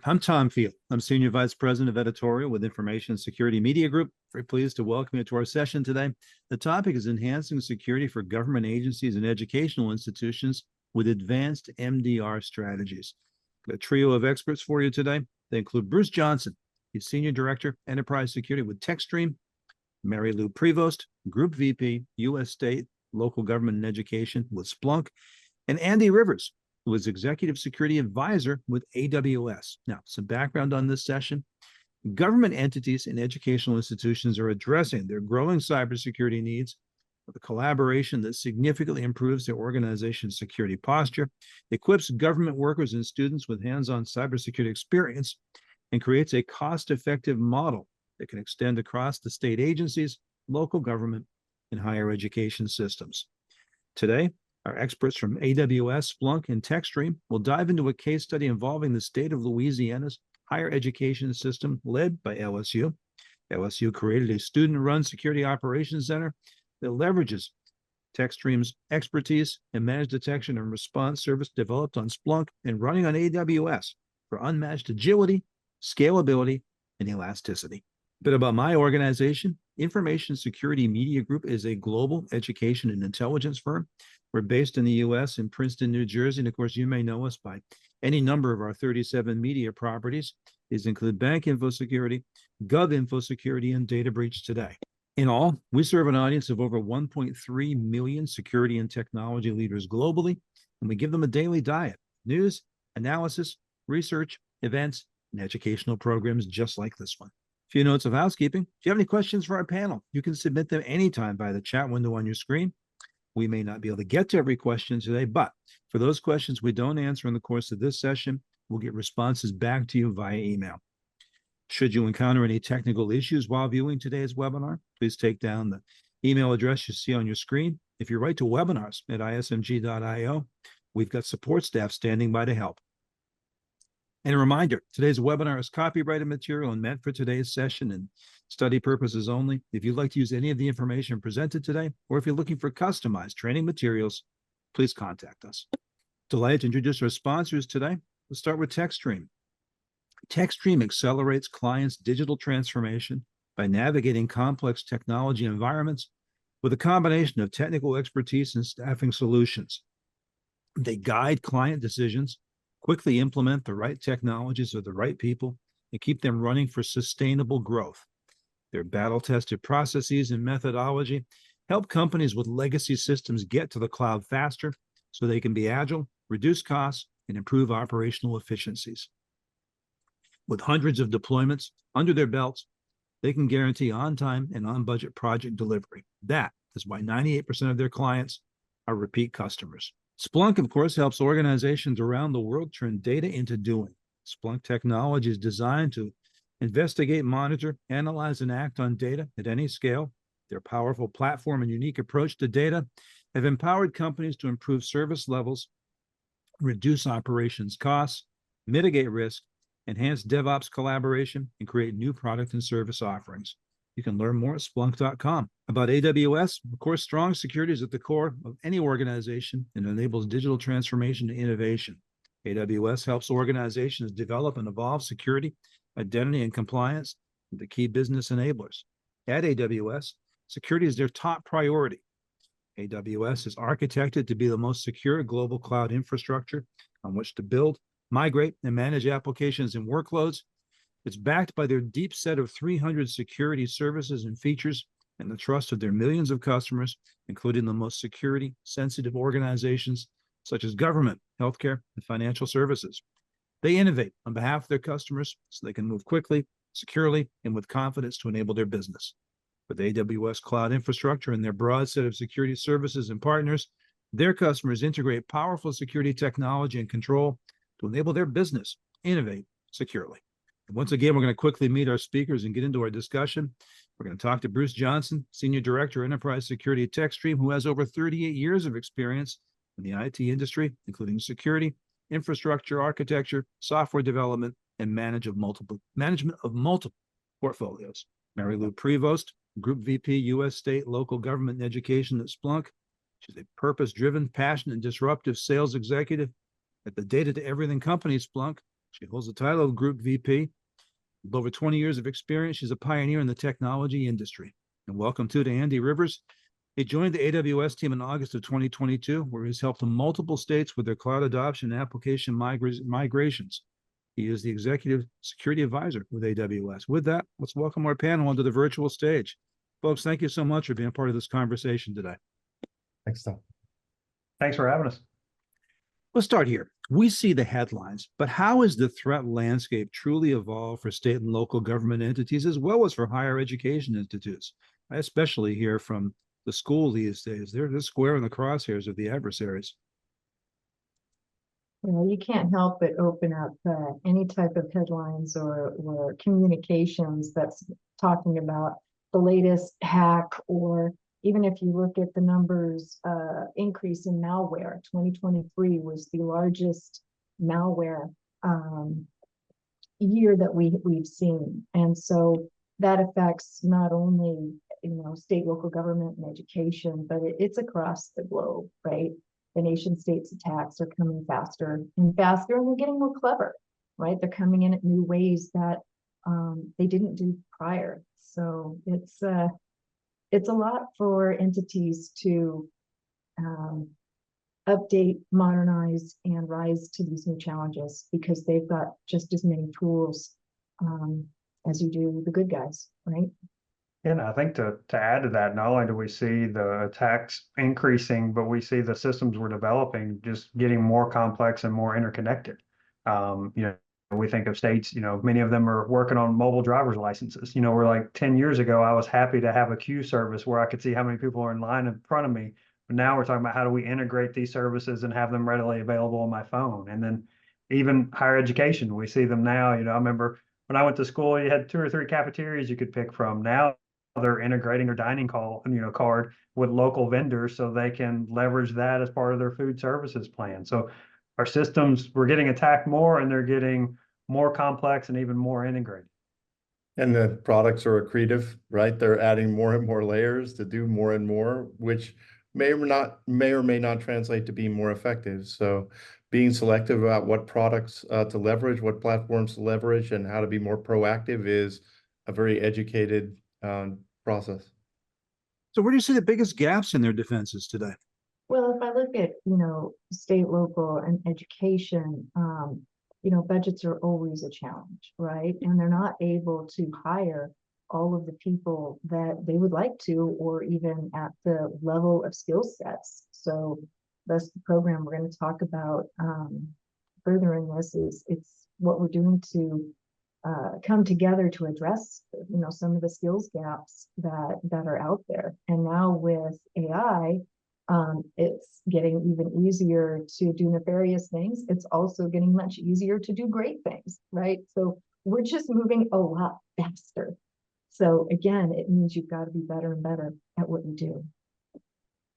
I'm Tom Field. I'm Senior Vice President of Editorial with Information Security Media Group. Very pleased to welcome you to our session today. The topic is enhancing security for government agencies and educational institutions with advanced MDR strategies. A trio of experts for you today. They include Bruce Johnson. He's Senior Director, Enterprise Security with TechStream. Mary Lou Prevost, Group VP, U.S. State, Local Government and Education with Splunk. And Andy Rivers, who is Executive Security Advisor with AWS. Now, some background on this session. Government entities and educational institutions are addressing their growing cybersecurity needs with a collaboration that significantly improves their organization's security posture, equips government workers and students with hands-on cybersecurity experience, and creates a cost-effective model that can extend across the state agencies, local government, and higher education systems. Today, our experts from AWS, Splunk, and TechStream will dive into a case study involving the state of Louisiana's higher education system led by LSU. LSU created a student-run security operations center that leverages TechStream's expertise in managed detection and response service developed on Splunk and running on AWS for unmatched agility, scalability, and elasticity. A bit about my organization. Information Security Media Group is a global education and intelligence firm. We're based in the U.S. in Princeton, New Jersey, and of course, you may know us by any number of our 37 media properties. These include Bank Info Security, Gov Info Security, and Data Breach Today. In all, we serve an audience of over 1.3 million security and technology leaders globally, and we give them a daily diet: news, analysis, research, events, and educational programs just like this one. A few notes of housekeeping. If you have any questions for our panel, you can submit them anytime by the chat window on your screen. We may not be able to get to every question today, but for those questions we don't answer in the course of this session, we'll get responses back to you via email. Should you encounter any technical issues while viewing today's webinar, please take down the email address you see on your screen. If you write to webinars at ismg.io, we've got support staff standing by to help. And a reminder, today's webinar is copyrighted material and meant for today's session and study purposes only. If you'd like to use any of the information presented today, or if you're looking for customized training materials, please contact us. Delighted to introduce our sponsors today. We'll start with TechStream. TechStream accelerates clients' digital transformation by navigating complex technology environments with a combination of technical expertise and staffing solutions. They guide client decisions, quickly implement the right technologies with the right people, and keep them running for sustainable growth. Their battle-tested processes and methodology help companies with legacy systems get to the cloud faster so they can be agile, reduce costs, and improve operational efficiencies. With hundreds of deployments under their belts, they can guarantee on-time and on-budget project delivery. That is why 98% of their clients are repeat customers. Splunk, of course, helps organizations around the world turn data into doing. Splunk technology is designed to investigate, monitor, analyze, and act on data at any scale. Their powerful platform and unique approach to data have empowered companies to improve service levels, reduce operations costs, mitigate risk, enhance DevOps collaboration, and create new product and service offerings. You can learn more at Splunk.com. About AWS, of course, strong security is at the core of any organization and enables digital transformation and innovation. AWS helps organizations develop and evolve security, identity, and compliance, the key business enablers. At AWS, security is their top priority. AWS is architected to be the most secure global cloud infrastructure on which to build, migrate, and manage applications and workloads. It's backed by their deep set of 300 security services and features and the trust of their millions of customers, including the most security-sensitive organizations such as government, healthcare, and financial services. They innovate on behalf of their customers so they can move quickly, securely, and with confidence to enable their business. With AWS Cloud Infrastructure and their broad set of security services and partners, their customers integrate powerful security technology and control to enable their business innovate securely. And once again, we're going to quickly meet our speakers and get into our discussion. We're going to talk to Bruce Johnson, Senior Director, Enterprise Security at TechStream, who has over 38 years of experience in the IT industry, including security, infrastructure, architecture, software development, and management of multiple portfolios. Mary Lou Prevost, Group VP, U.S. State, Local Government and Education at Splunk. She's a purpose-driven, passionate, and disruptive sales executive at the data-to-everything company, Splunk. She holds the title of Group VP. With over 20 years of experience, she's a pioneer in the technology industry. And welcome to Andy Rivers. He joined the AWS team in August of 2022, where he's helped multiple states with their cloud adoption and application migrations. He is the executive security advisor with AWS. With that, let's welcome our panel onto the virtual stage. Folks, thank you so much for being part of this conversation today. Thanks, Tom. Thanks for having us. Let's start here. We see the headlines, but how has the threat landscape truly evolved for state and local government entities as well as for higher education institutes? I especially hear from the school these days. They're the square in the crosshairs of the adversaries. Well, you can't help but open up any type of headlines or communications that's talking about the latest hack, or even if you look at the numbers, increase in malware. 2023 was the largest malware year that we've seen, and so that affects not only state, local government, and education, but it's across the globe, right? The nation states attacks are coming faster and faster, and they're getting more clever, right? They're coming in at new ways that they didn't do prior. So it's a lot for entities to update, modernize, and rise to these new challenges, because they've got just as many tools as you do the good guys, right? And I think to add to that, not only do we see the attacks increasing, but we see the systems we're developing just getting more complex and more interconnected. We think of states, many of them are working on mobile driver's licenses. We're like 10 years ago, I was happy to have a queue service where I could see how many people are in line in front of me. But now we're talking about how do we integrate these services and have them readily available on my phone. And then even higher education, we see them now. I remember when I went to school, you had 2 or 3 cafeterias you could pick from. Now they're integrating their dining card with local vendors so they can leverage that as part of their food services plan. So our systems, we're getting attacked more, and they're getting more complex and even more integrated. And the products are accretive, right? They're adding more and more layers to do more and more, which may or may not translate to being more effective. So being selective about what products to leverage, what platforms to leverage, and how to be more proactive is a very educated process. So where do you see the biggest gaps in their defenses today? Well, if I look at, state, local, and education, budgets are always a challenge, right? And they're not able to hire all of the people that they would like to, or even at the level of skill sets. So that's the program we're going to talk about furthering this. It's what we're doing to come together to address, some of the skills gaps that are out there. And now with AI, it's getting even easier to do nefarious things. It's also getting much easier to do great things, right? So we're just moving a lot faster. So again, it means you've got to be better and better at what you do.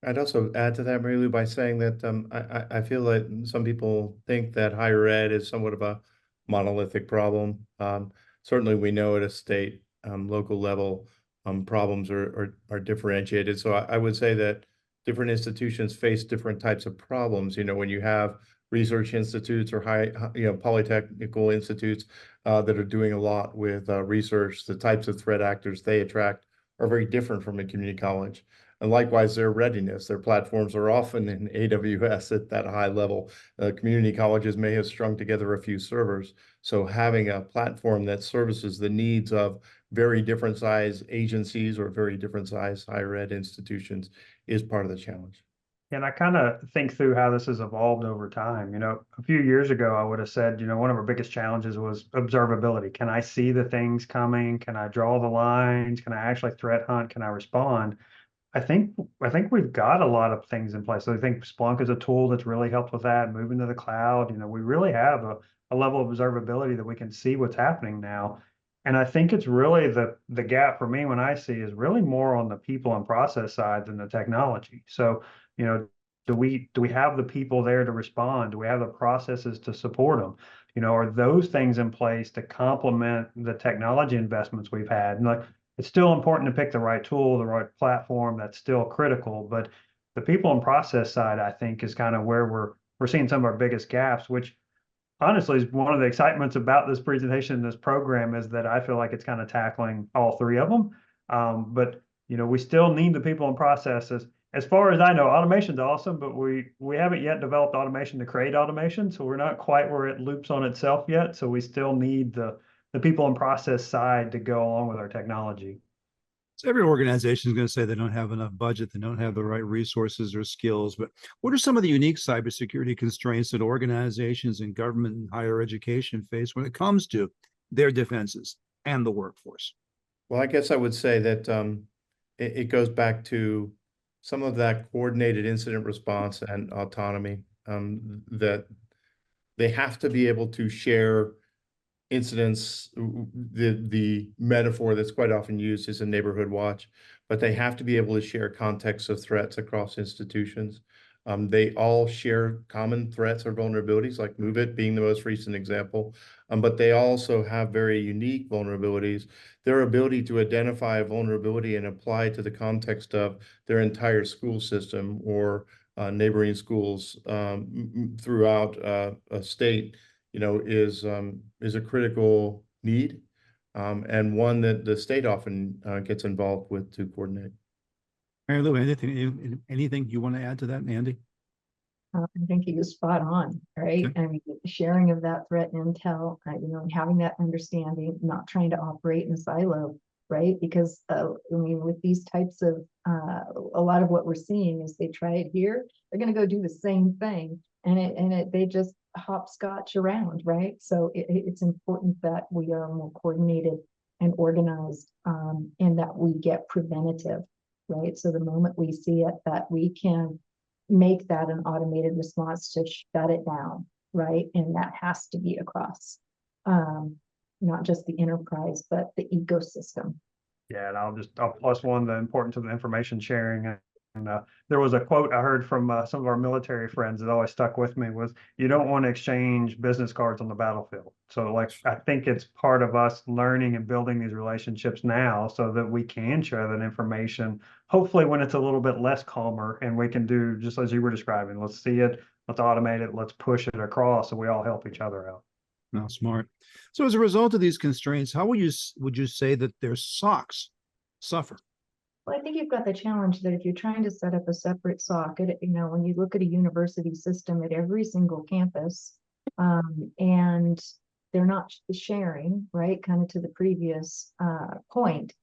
I'd also add to that, Mary Lou, by saying that I feel like some people think that higher ed is somewhat of a monolithic problem. Certainly, we know at a state, local level, problems are differentiated. So I would say that different institutions face different types of problems. When you have research institutes or polytechnical institutes that are doing a lot with research, the types of threat actors they attract are very different from a community college. And likewise, their readiness, their platforms are often in AWS at that high level. Community colleges may have strung together a few servers. So having a platform that services the needs of very different size agencies or very different size higher ed institutions is part of the challenge. And I kind of think through how this has evolved over time. A few years ago, I would have said, one of our biggest challenges was observability. Can I see the things coming? Can I draw the lines? Can I actually threat hunt? Can I respond? I think we've got a lot of things in place. So I think Splunk is a tool that's really helped with that, moving to the cloud. We really have a level of observability that we can see what's happening now. And I think it's really the gap for me when I see is really more on the people and process side than the technology. So, do we have the people there to respond? Do we have the processes to support them? Are those things in place to complement the technology investments we've had? And it's still important to pick the right tool, the right platform. That's still critical. But the people and process side, I think, is kind of where we're seeing some of our biggest gaps, which honestly, one of the excitements about this presentation, this program, is that I feel like it's kind of tackling all three of them. But we still need the people and processes. As far as I know, automation's awesome, but we haven't yet developed automation to create automation, so we're not quite where it loops on itself yet. So we still need the people and process side to go along with our technology. So every organization is going to say they don't have enough budget, they don't have the right resources or skills. But what are some of the unique cybersecurity constraints that organizations and government and higher education face when it comes to their defenses and the workforce? Well, I guess I would say that it goes back to some of that coordinated incident response and autonomy, that they have to be able to share incidents. The metaphor that's quite often used is a neighborhood watch, but they have to be able to share context of threats across institutions. They all share common threats or vulnerabilities, like MoveIt being the most recent example, but they also have very unique vulnerabilities. Their ability to identify a vulnerability and apply it to the context of their entire school system or neighboring schools throughout a state, is a critical need, and one that the state often gets involved with to coordinate. Mary Lou, anything you want to add to that, Andy? I think he was spot on, right? Okay. I mean, sharing of that threat intel, and having that understanding, not trying to operate in a silo, right? Because I mean, with these types of, a lot of what we're seeing is they try it here, they're going to go do the same thing, and they just hopscotch around, right? So it's important that we are more coordinated and organized, and that we get preventative, right? So the moment we see it, that we can make that an automated response to shut it down, right? And that has to be across not just the enterprise, but the ecosystem. Yeah, and I'll plus one the importance of the information sharing. And there was a quote I heard from some of our military friends that always stuck with me was, you don't want to exchange business cards on the battlefield. So like, I think it's part of us learning and building these relationships now so that we can share that information, hopefully when it's a little bit less calmer, and we can do just as you were describing, let's see it, let's automate it, let's push it across so we all help each other out. No, smart. So as a result of these constraints, how would you say that their SOCs suffer? Well, I think you've got the challenge that if you're trying to set up a separate SOC, when you look at a university system at every single campus, and they're not sharing, right? Kind of to the previous point,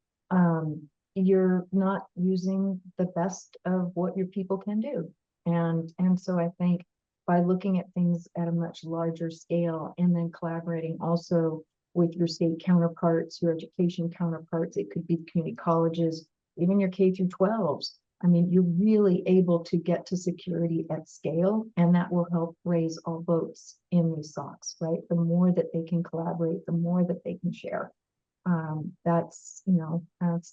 you're not using the best of what your people can do. And so I think by looking at things at a much larger scale and then collaborating also with your state counterparts, your education counterparts, it could be community colleges, even your K through 12s. I mean, you're really able to get to security at scale, and that will help raise all boats in these SOCs, right? The more that they can collaborate, the more that they can share. That's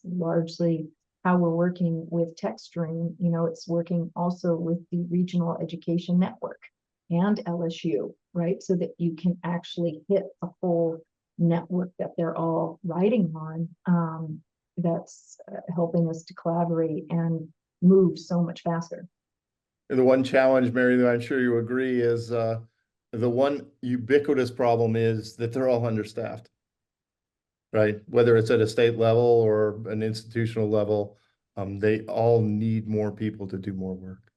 largely how we're working with TechStream. It's working also with the regional education network and LSU, right? So that you can actually hit a whole network that they're all riding on. That's helping us to collaborate and move so much faster. The one challenge, Mary Lou, I'm sure you agree, is the one ubiquitous problem is that they're all understaffed, right? Whether it's at a state level or an institutional level, they all need more people to do more work.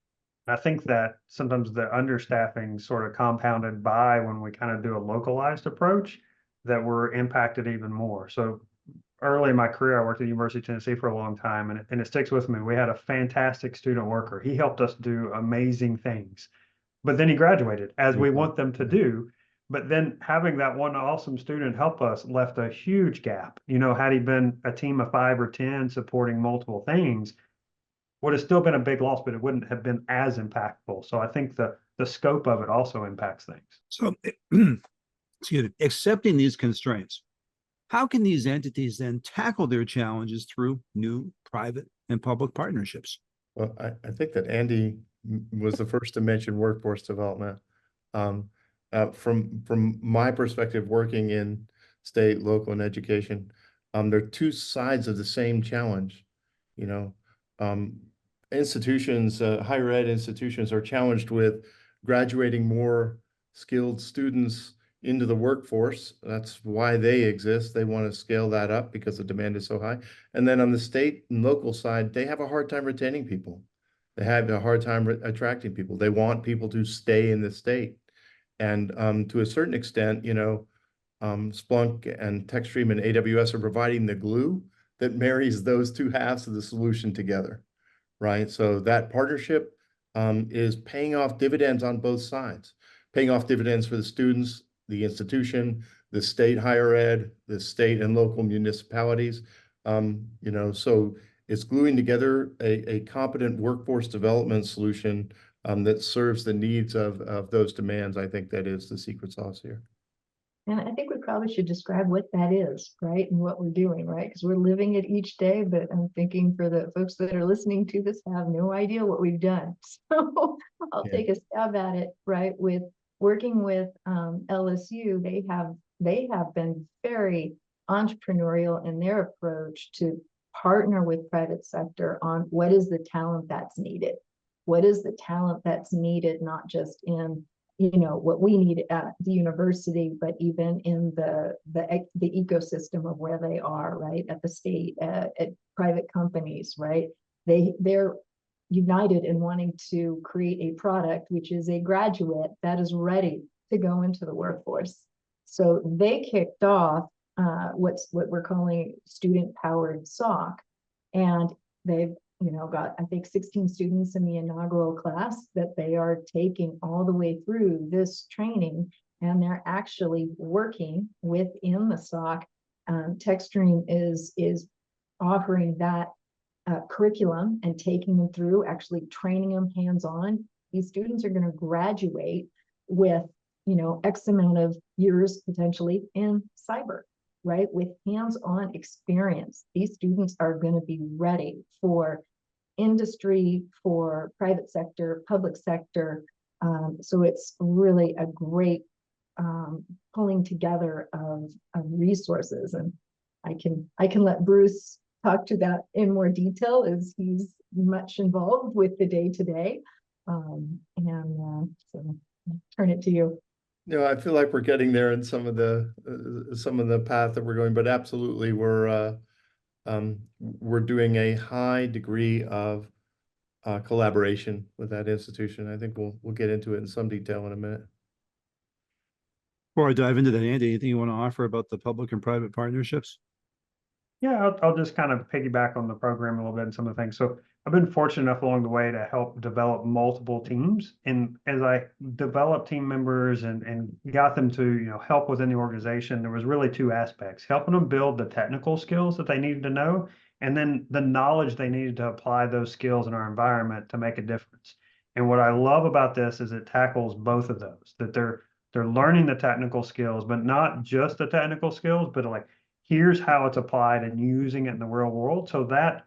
I think that sometimes the understaffing sort of compounded by when we kind of do a localized approach that we're impacted even more. So early in my career, I worked at the University of Tennessee for a long time, and it sticks with me. We had a fantastic student worker. He helped us do amazing things, but then he graduated, as we want them to do. But then having that one awesome student help us left a huge gap. Had he been a team of 5 or 10 supporting multiple things, would have still been a big loss, but it wouldn't have been as impactful. So I think the scope of it also impacts things. So, excuse me, accepting these constraints, how can these entities then tackle their challenges through new private and public partnerships? Well, I think that Andy was the first to mention workforce development. From my perspective, working in state, local, and education, there are two sides of the same challenge. Institutions, higher ed institutions, are challenged with graduating more skilled students into the workforce. That's why they exist. They want to scale that up because the demand is so high. And then on the state and local side, they have a hard time retaining people. They have a hard time attracting people. They want people to stay in the state. And to a certain extent, Splunk and TechStream and AWS are providing the glue that marries those two halves of the solution together, right? So that partnership is paying off dividends on both sides, paying off dividends for the students, the institution, the state higher ed, the state and local municipalities. So it's gluing together a competent workforce development solution that serves the needs of those demands. I think that is the secret sauce here. And I think we probably should describe what that is, right? And what we're doing, right? Because we're living it each day, but I'm thinking for the folks that are listening to this have no idea what we've done. So I'll take a stab at it, right? With working with LSU, they have been very entrepreneurial in their approach to partner with private sector on what is the talent that's needed. What is the talent that's needed, not just in what we need at the university, but even in the ecosystem of where they are, right? At the state, at private companies, right? They're united in wanting to create a product which is a graduate that is ready to go into the workforce. So they kicked off what we're calling student-powered SOC, and they've got, I think, 16 students in the inaugural class that they are taking all the way through this training, and they're actually working within the SOC. TechStream is offering that curriculum and taking them through, actually training them hands-on. These students are going to graduate with, X amount of years potentially in cyber, right? With hands-on experience. These students are going to be ready for industry, for private sector, public sector. So it's really a great pulling together of resources. And I can let Bruce talk to that in more detail, as he's much involved with the day-to-day. So turn it to you. I feel like we're getting there in some of the path that we're going, but absolutely we're doing a high degree of collaboration with that institution. I think we'll get into it in some detail in a minute. Before I dive into that, Andy, anything you want to offer about the public and private partnerships? Yeah, I'll just kind of piggyback on the program a little bit and some of the things. So I've been fortunate enough along the way to help develop multiple teams. And as I developed team members and got them to, help within the organization, there was really two aspects: helping them build the technical skills that they needed to know, and then the knowledge they needed to apply those skills in our environment to make a difference. And what I love about this is it tackles both of those, that they're learning the technical skills, but not just the technical skills, but like, here's how it's applied and using it in the real world. So that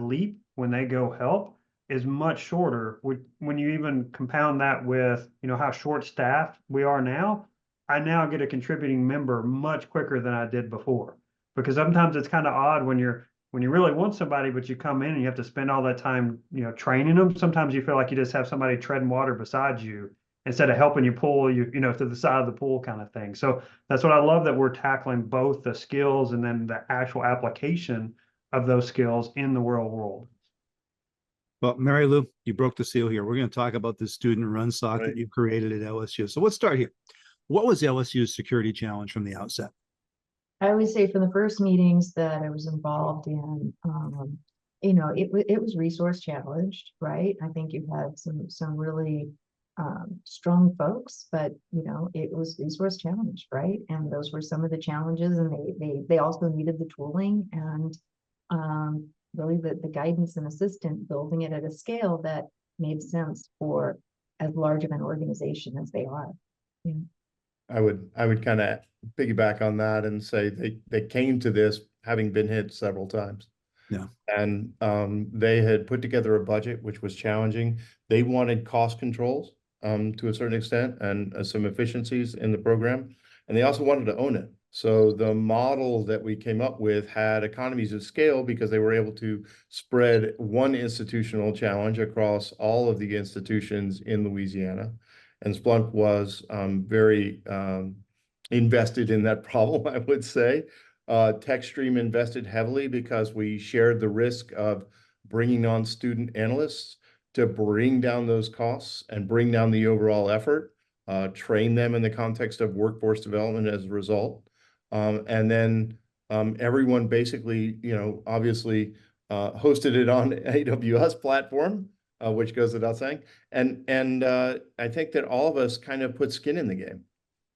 leap when they go help is much shorter. When you even compound that with, how short staffed we are now, I now get a contributing member much quicker than I did before. Because sometimes it's kind of odd when you really want somebody, but you come in and you have to spend all that time, training them. Sometimes you feel like you just have somebody treading water beside you instead of helping you pull you, to the side of the pool kind of thing. So that's what I love, that we're tackling both the skills and then the actual application of those skills in the real world. Well, Mary Lou, you broke the seal here. We're going to talk about this student-run SOC that you've created at LSU. So let's start here. What was LSU's security challenge from the outset? I would say from the first meetings that I was involved in, it was resource challenged, right? I think you had some really strong folks, but it was resource challenged, right? And those were some of the challenges, and they also needed the tooling and really the guidance and assistance, building it at a scale that made sense for as large of an organization as they are. Yeah. I would kind of piggyback on that and say they came to this having been hit several times. Yeah. And they had put together a budget which was challenging. They wanted cost controls to a certain extent and some efficiencies in the program. And they also wanted to own it. So the model that we came up with had economies of scale because they were able to spread one institutional challenge across all of the institutions in Louisiana. and Splunk was very invested in that problem, I would say. TechStream invested heavily because we shared the risk of bringing on student analysts to bring down those costs and bring down the overall effort, train them in the context of workforce development as a result. And then everyone basically, obviously hosted it on AWS platform, which goes without saying. And I think that all of us kind of put skin in the game.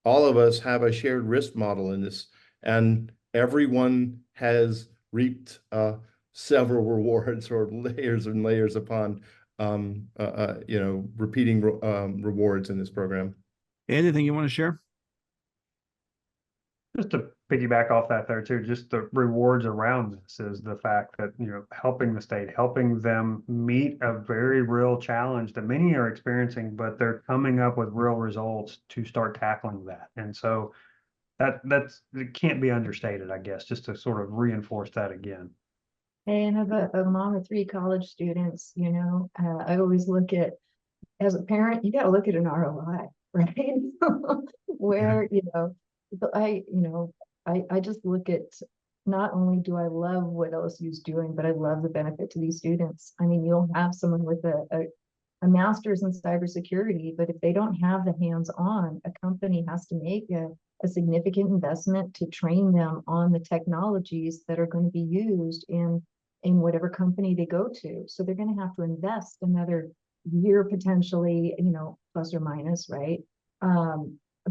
All of us have a shared risk model in this, and everyone has reaped several rewards or layers and layers upon repeating rewards in this program. Anything you want to share? Just to piggyback off that there too, just the rewards around this is the fact that, helping the state, helping them meet a very real challenge that many are experiencing, but they're coming up with real results to start tackling that. And so it can't be understated, I guess, just to sort of reinforce that again. And I have a mom of 3 college students, I always look at, as a parent, you got to look at an ROI, right? Where, but I just look at, not only do I love what LSU is doing, but I love the benefit to these students. I mean, you'll have someone with a master's in cybersecurity, but if they don't have the hands-on, a company has to make a significant investment to train them on the technologies that are going to be used in whatever company they go to. So they're going to have to invest another year potentially, plus or minus, right?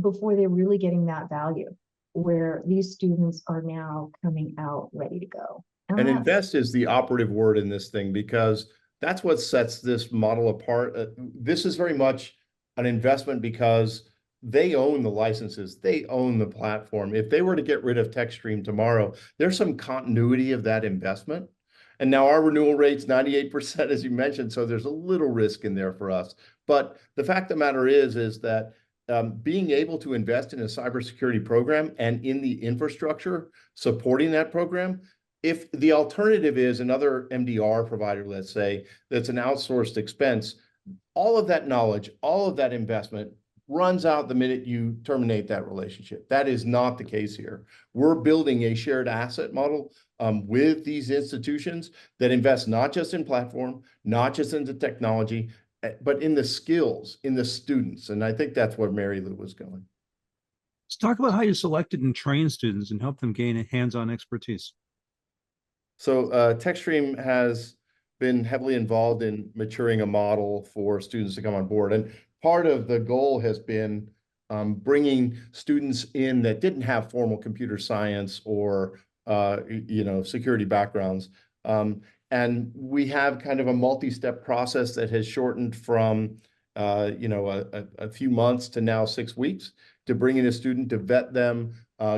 Before they're really getting that value, where these students are now coming out ready to go. And invest is the operative word in this thing, because that's what sets this model apart. This is very much an investment because they own the licenses, they own the platform. If they were to get rid of TechStream tomorrow, there's some continuity of that investment. And now our renewal rate's 98%, as you mentioned, so there's a little risk in there for us. But the fact of the matter is that being able to invest in a cybersecurity program and in the infrastructure supporting that program, if the alternative is another MDR provider, let's say, that's an outsourced expense, all of that knowledge, all of that investment runs out the minute you terminate that relationship. That is not the case here. We're building a shared asset model with these institutions that invest not just in platform, not just into technology, but in the skills, in the students. And I think that's where Mary Lou was going. Let's talk about how you selected and trained students and help them gain a hands-on expertise. So TechStream has been heavily involved in maturing a model for students to come on board. And part of the goal has been bringing students in that didn't have formal computer science or security backgrounds. And we have kind of a multi-step process that has shortened from a few months to now 6 weeks to bring in a student, to vet them,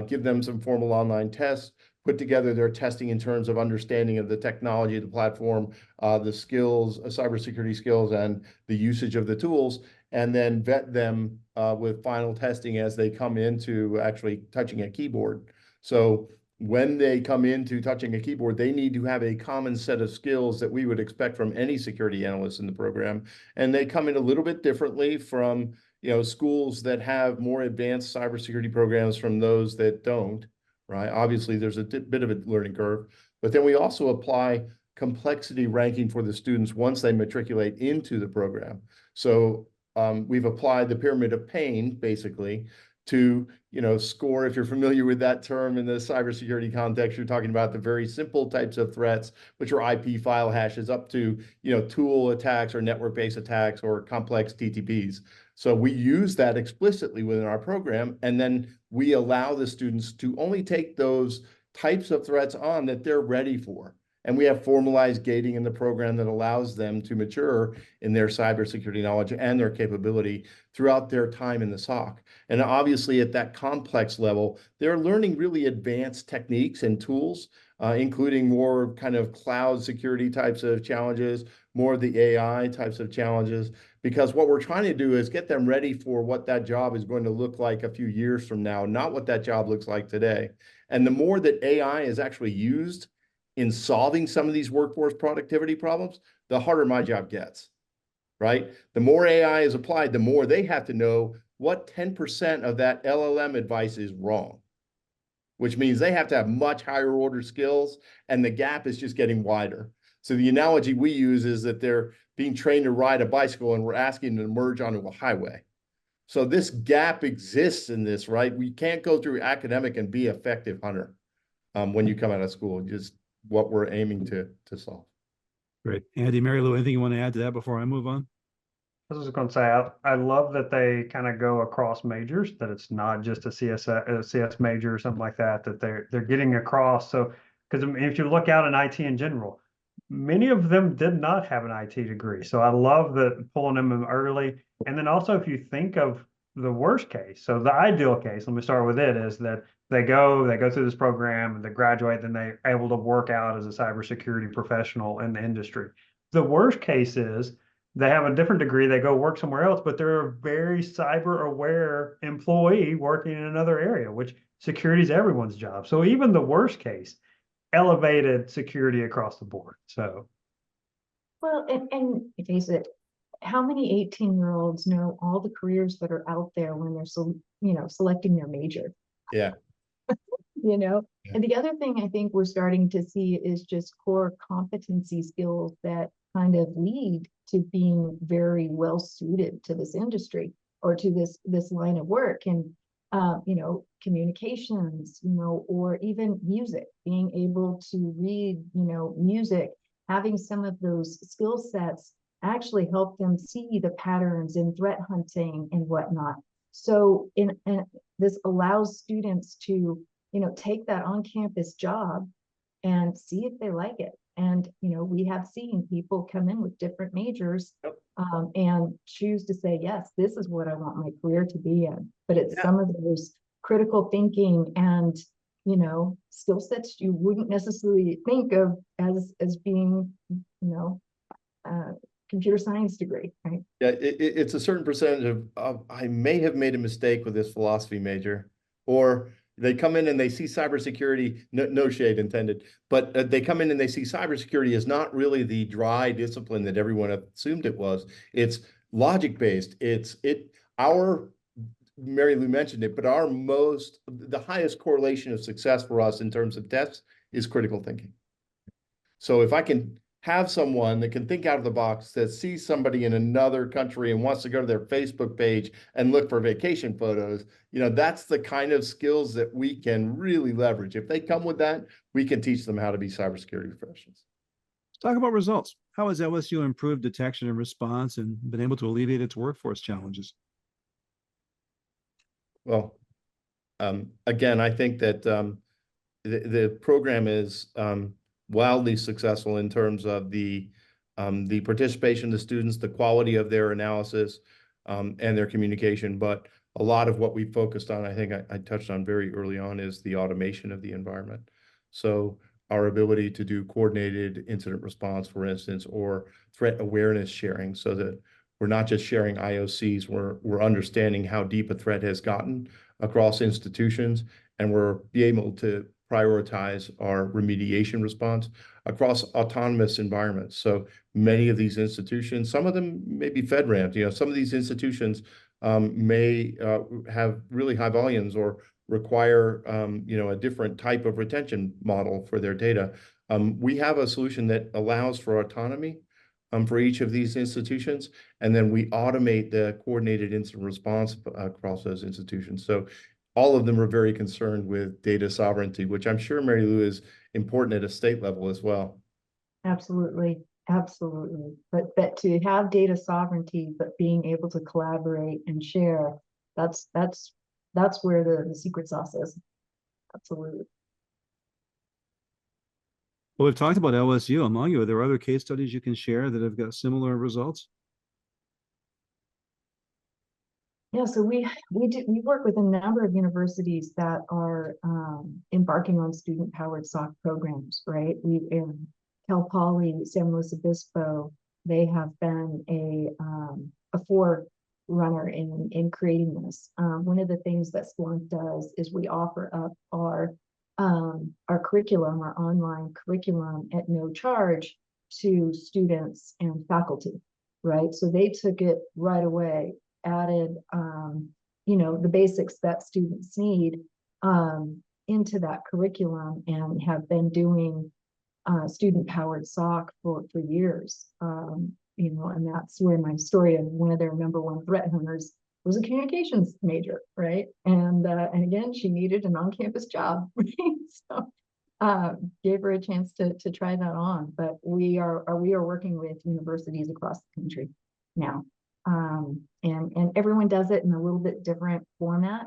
give them some formal online tests, put together their testing in terms of understanding of the technology, the platform, the skills, cybersecurity skills, and the usage of the tools, and then vet them with final testing as they come into actually touching a keyboard. So when they come into touching a keyboard, they need to have a common set of skills that we would expect from any security analyst in the program. And they come in a little bit differently from schools that have more advanced cybersecurity programs from those that don't, right? Obviously, there's a bit of a learning curve, but then we also apply complexity ranking for the students once they matriculate into the program. So we've applied the pyramid of pain, basically, to score. If you're familiar with that term in the cybersecurity context, you're talking about the very simple types of threats, which are IP file hashes, up to tool attacks or network-based attacks or complex TTPs. So we use that explicitly within our program, and then we allow the students to only take those types of threats on that they're ready for. And we have formalized gating in the program that allows them to mature in their cybersecurity knowledge and their capability throughout their time in the SOC. And obviously at that complex level, they're learning really advanced techniques and tools, including more kind of cloud security types of challenges, more of the AI types of challenges, because what we're trying to do is get them ready for what that job is going to look like a few years from now, not what that job looks like today. And the more that AI is actually used in solving some of these workforce productivity problems, the harder my job gets, right? The more AI is applied, the more they have to know what 10% of that LLM advice is wrong, which means they have to have much higher order skills, and the gap is just getting wider. So the analogy we use is that they're being trained to ride a bicycle and we're asking them to merge onto a highway. So this gap exists in this, right? We can't go through academic and be effective hunter when you come out of school, just what we're aiming to solve. Great. Andy, Mary Lou, anything you want to add to that before I move on? I was going to say, I love that they kind of go across majors, that it's not just a CS major or something like that, that they're getting across. So, because if you look out in IT in general, many of them did not have an IT degree. So I love that pulling them in early. And then also, if you think of the worst case, so the ideal case, let me start with it, is that they go through this program and they graduate, then they're able to work out as a cybersecurity professional in the industry. The worst case is they have a different degree, they go work somewhere else, but they're a very cyber aware employee working in another area, which security is everyone's job. So even the worst case, elevated security across the board. So, Well, and face it, how many 18-year-olds know all the careers that are out there when they're selecting their major? Yeah. Yeah. And the other thing I think we're starting to see is just core competency skills that kind of lead to being very well suited to this industry or to this line of work. And communications, or even music, being able to read, music, having some of those skill sets actually help them see the patterns in threat hunting and whatnot. So this allows students to, take that on-campus job and see if they like it. And, we have seen people come in with different majors and choose to say, yes, this is what I want my career to be in. But it's some of those critical thinking and, skill sets you wouldn't necessarily think of as being, computer science degree, right? Yeah, it's a certain percentage of I may have made a mistake with this philosophy major, or they come in and they see cybersecurity, no shade intended, but they come in and they see cybersecurity is not really the dry discipline that everyone assumed it was. It's logic based. Our Mary Lou mentioned it, but the highest correlation of success for us in terms of tests is critical thinking. So if I can have someone that can think out of the box, that sees somebody in another country and wants to go to their Facebook page and look for vacation photos, that's the kind of skills that we can really leverage. If they come with that, we can teach them how to be cybersecurity professionals. Let's talk about results. How has LSU improved detection and response and been able to alleviate its workforce challenges? Well, again, I think that the program is wildly successful in terms of the participation of the students, the quality of their analysis, and their communication. But a lot of what we focused on, I think I touched on very early on, is the automation of the environment. So our ability to do coordinated incident response, for instance, or threat awareness sharing, so that we're not just sharing IOCs, we're understanding how deep a threat has gotten across institutions, and we're able to prioritize our remediation response across autonomous environments. So many of these institutions, some of them may be FedRAMP, some of these institutions may have really high volumes or require a different type of retention model for their data. We have a solution that allows for autonomy for each of these institutions, and then we automate the coordinated incident response across those institutions. So all of them are very concerned with data sovereignty, which I'm sure, Mary Lou, is important at a state level as well. Absolutely. Absolutely. But to have data sovereignty, but being able to collaborate and share, that's where the secret sauce is. Absolutely. Well, we've talked about LSU among you. Are there other case studies you can share that have got similar results? Yeah, so we work with a number of universities that are embarking on student-powered SOC programs, right? We in Cal Poly, San Luis Obispo, they have been a forerunner in creating this. One of the things that Splunk does is we offer up our curriculum, our online curriculum, at no charge to students and faculty. right? So they took it right away, added, the basics that students need into that curriculum, and have been doing student-powered SOC for years. And that's where my story of one of their number one threat hunters was a communications major, right? And again, she needed an on-campus job, right? So gave her a chance to try that on. But we are working with universities across the country now, and everyone does it in a little bit different format.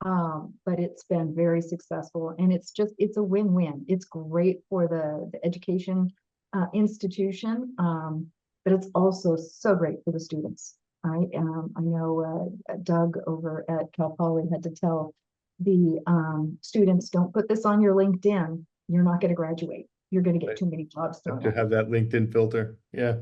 But it's been very successful, and it's a win-win. It's great for the education institution, but it's also so great for the students. Right? I know Doug over at Cal Poly had to tell the students, don't put this on your LinkedIn. You're not going to graduate. You're going to get too many jobs thrown To at have that LinkedIn filter. Yeah.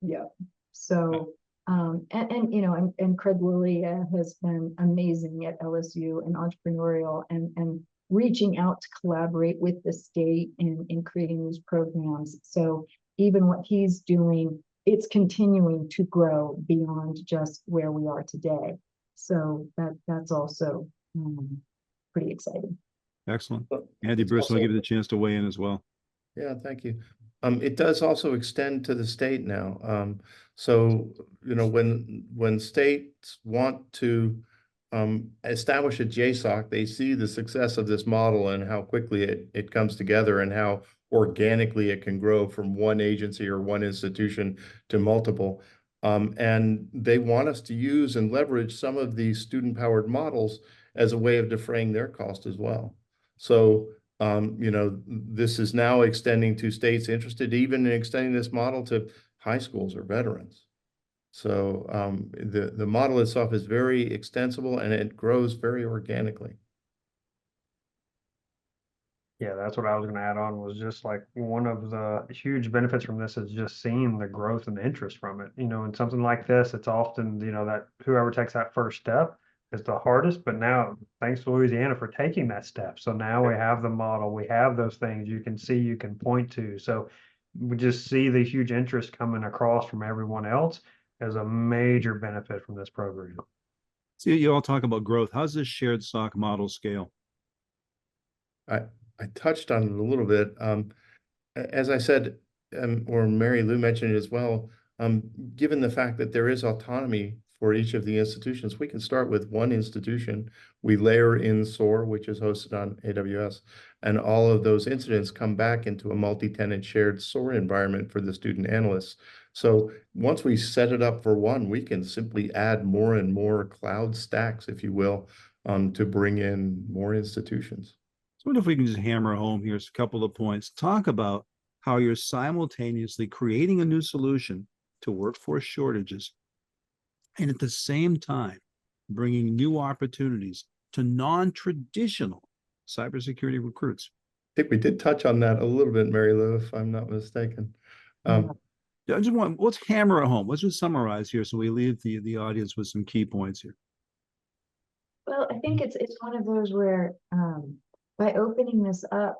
Yeah. So, and Craig Lilly has been amazing at LSU and entrepreneurial and reaching out to collaborate with the state in creating these programs. So even what he's doing, it's continuing to grow beyond just where we are today. So that's also pretty exciting. Excellent. But Andy, it's Bruce, I'll also- give you the chance to weigh in as well. Yeah, thank you. It does also extend to the state now. So, when states want to establish a JSOC, they see the success of this model and how quickly it comes together and how organically it can grow from one agency or one institution to multiple. And they want us to use and leverage some of these student-powered models as a way of defraying their cost as well. So, this is now extending to states interested even in extending this model to high schools or veterans. So the model itself is very extensible and it grows very organically. Yeah, that's what I was going to add on, was just like one of the huge benefits from this is just seeing the growth and the interest from it. In something like this, it's often, that whoever takes that first step is the hardest, but now thanks to Louisiana for taking that step. So now we have the model, we have those things you can see, you can point to. So we just see the huge interest coming across from everyone else as a major benefit from this program. So you all talk about growth. How's this shared SOC model scale? I touched on it a little bit. As I said, or Mary Lou mentioned it as well, given the fact that there is autonomy for each of the institutions, we can start with one institution. We layer in SOAR, which is hosted on AWS, and all of those incidents come back into a multi-tenant shared SOAR environment for the student analysts. So once we set it up for one, we can simply add more and more cloud stacks, if you will, to bring in more institutions. So what if we can just hammer home here's a couple of points. Talk about how you're simultaneously creating a new solution to workforce shortages and at the same time bringing new opportunities to non-traditional cybersecurity recruits. I think we did touch on that a little bit, Mary Lou, if I'm not mistaken. I just want, let's hammer it home. Let's just summarize here so we leave the audience with some key points here. Well, I think it's one of those where by opening this up,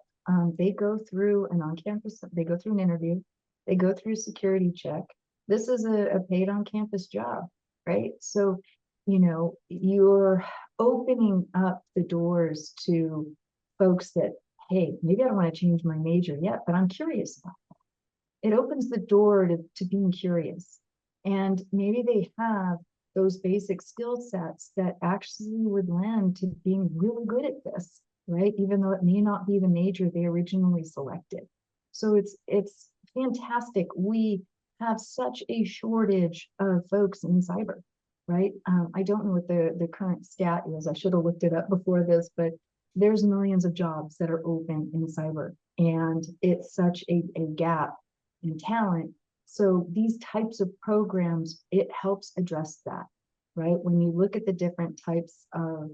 they go through an on-campus, they go through an interview, they go through security check. This is a paid on-campus job, right? So, you're opening up the doors to folks that, hey, maybe I don't want to change my major yet, but I'm curious about that. It opens the door to being curious. And maybe they have those basic skill sets that actually would lend to being really good at this, right? Even though it may not be the major they originally selected. So it's fantastic. We have such a shortage of folks in cyber, right? I don't know what the current stat is. I should have looked it up before this, but there's millions of jobs that are open in cyber, and it's such a gap in talent. So these types of programs, it helps address that, right? When you look at the different types of,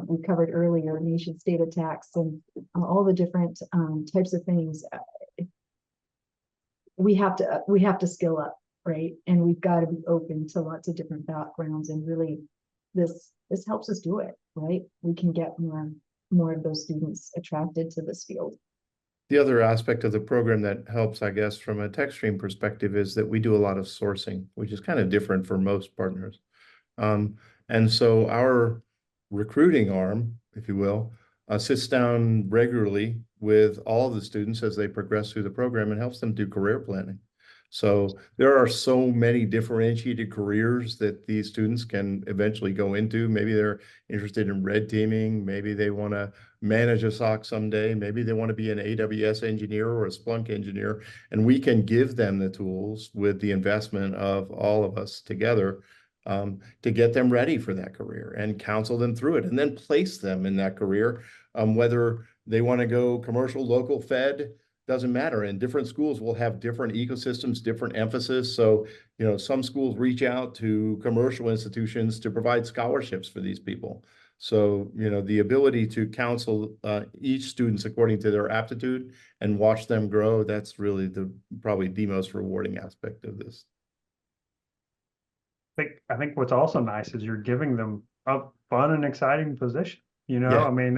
we covered earlier, nation state attacks and all the different types of things, we have to skill up, right? And we've got to be open to lots of different backgrounds, and really this helps us do it, right? We can get more of those students attracted to this field. The other aspect of the program that helps, I guess, from a TechStream perspective is that we do a lot of sourcing, which is kind of different for most partners. And so our recruiting arm, if you will, sits down regularly with all of the students as they progress through the program and helps them do career planning. So there are so many differentiated careers that these students can eventually go into. Maybe they're interested in red teaming. Maybe they want to manage a SOC someday. Maybe they want to be an AWS engineer or a Splunk engineer. And we can give them the tools with the investment of all of us together to get them ready for that career and counsel them through it and then place them in that career. Whether they want to go commercial, local, Fed, doesn't matter. And different schools will have different ecosystems, different emphasis. So, some schools reach out to commercial institutions to provide scholarships for these people. So, the ability to counsel each student according to their aptitude and watch them grow, that's really probably the most rewarding aspect of this. I think what's also nice is you're giving them a fun and exciting position. Yeah. I mean,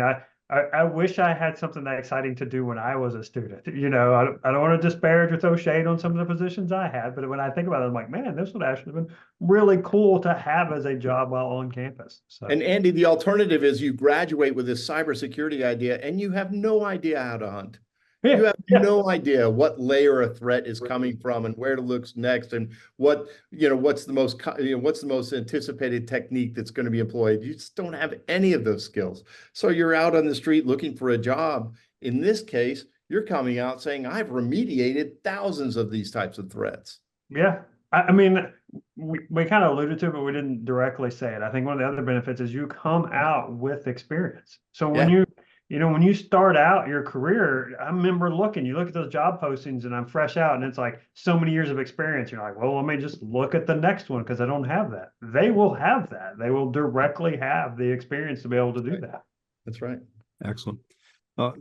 I wish I had something that exciting to do when I was a student. I don't want to disparage or throw shade on some of the positions I had, but when I think about it, I'm like, man, this would actually have been really cool to have as a job while on campus. So, And Andy, the alternative is you graduate with this cybersecurity idea and you have no idea how to hunt. You have no idea what layer a threat is coming from and where to look next and what's the most anticipated technique that's going to be employed. You just don't have any of those skills. So you're out on the street looking for a job. In this case, you're coming out saying, I've remediated thousands of these types of threats. Yeah. I mean, we kind of alluded to it, but we didn't directly say it. I think one of the other benefits is you come out with experience. So when when you start out your career, I remember you look at those job postings and I'm fresh out and it's like so many years of experience. You're like, well, let me just look at the next one because I don't have that. They will have that. They will directly have the experience to be able to do that. That's right. Excellent.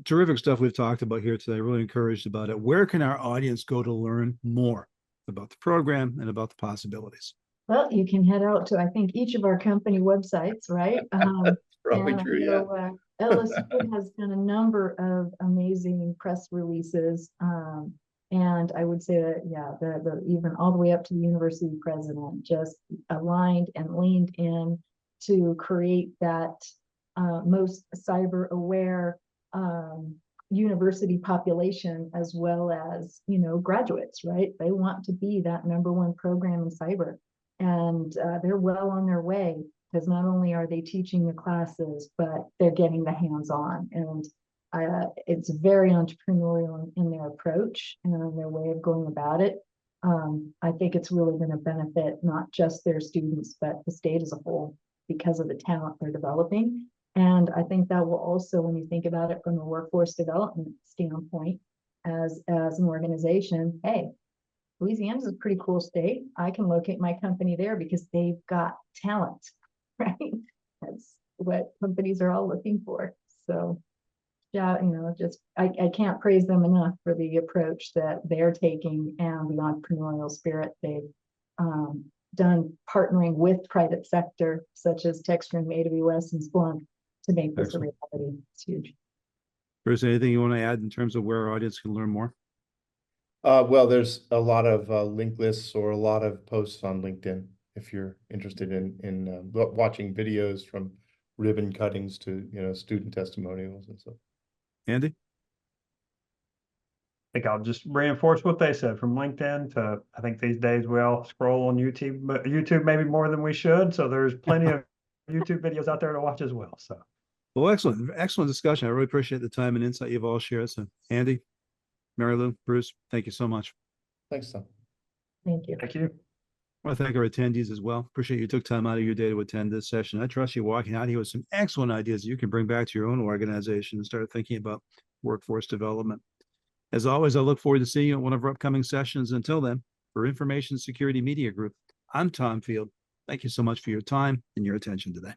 Terrific stuff we've talked about here today. Really encouraged about it. Where can our audience go to learn more about the program and about the possibilities? Well, you can head out to, I think, each of our company websites, right? Probably true, yeah. LSU has done a number of amazing press releases. And I would say that, the even all the way up to the university president just aligned and leaned in to create that most cyber aware university population, as well as, graduates, right? They want to be that #1 program in cyber. And they're well on their way, because not only are they teaching the classes, but they're getting the hands-on. And it's very entrepreneurial in their approach and in their way of going about it. I think it's really going to benefit not just their students, but the state as a whole, because of the talent they're developing. And I think that will also, when you think about it from a workforce development standpoint, as an organization, hey, Louisiana's a pretty cool state. I can locate my company there because they've got talent, right? That's what companies are all looking for. So, yeah, I can't praise them enough for the approach that they're taking and the entrepreneurial spirit they've done, partnering with private sector such as TechStream, AWS, and Splunk to make this a reality. It's huge. Bruce, anything you want to add in terms of where our audience can learn more? Well, there's a lot of link lists or a lot of posts on LinkedIn if you're interested in watching videos from ribbon cuttings to student testimonials and stuff. Andy? I think I'll just reinforce what they said, from LinkedIn to, I think these days we all scroll on YouTube, but YouTube maybe more than we should. So there's plenty of YouTube videos out there to watch as well. So, well, excellent discussion. I really appreciate the time and insight you've all shared. So, Andy, Mary Lou, Bruce, thank you so much. Thanks, Tom. Thank you. thank you. I want to thank our attendees as well. Appreciate you took time out of your day to attend this session. I trust you walking out here with some excellent ideas you can bring back to your own organization and start thinking about workforce development. As always, I look forward to seeing you at one of our upcoming sessions. Until then, for Information Security Media Group, I'm Tom Field. Thank you so much for your time and your attention today.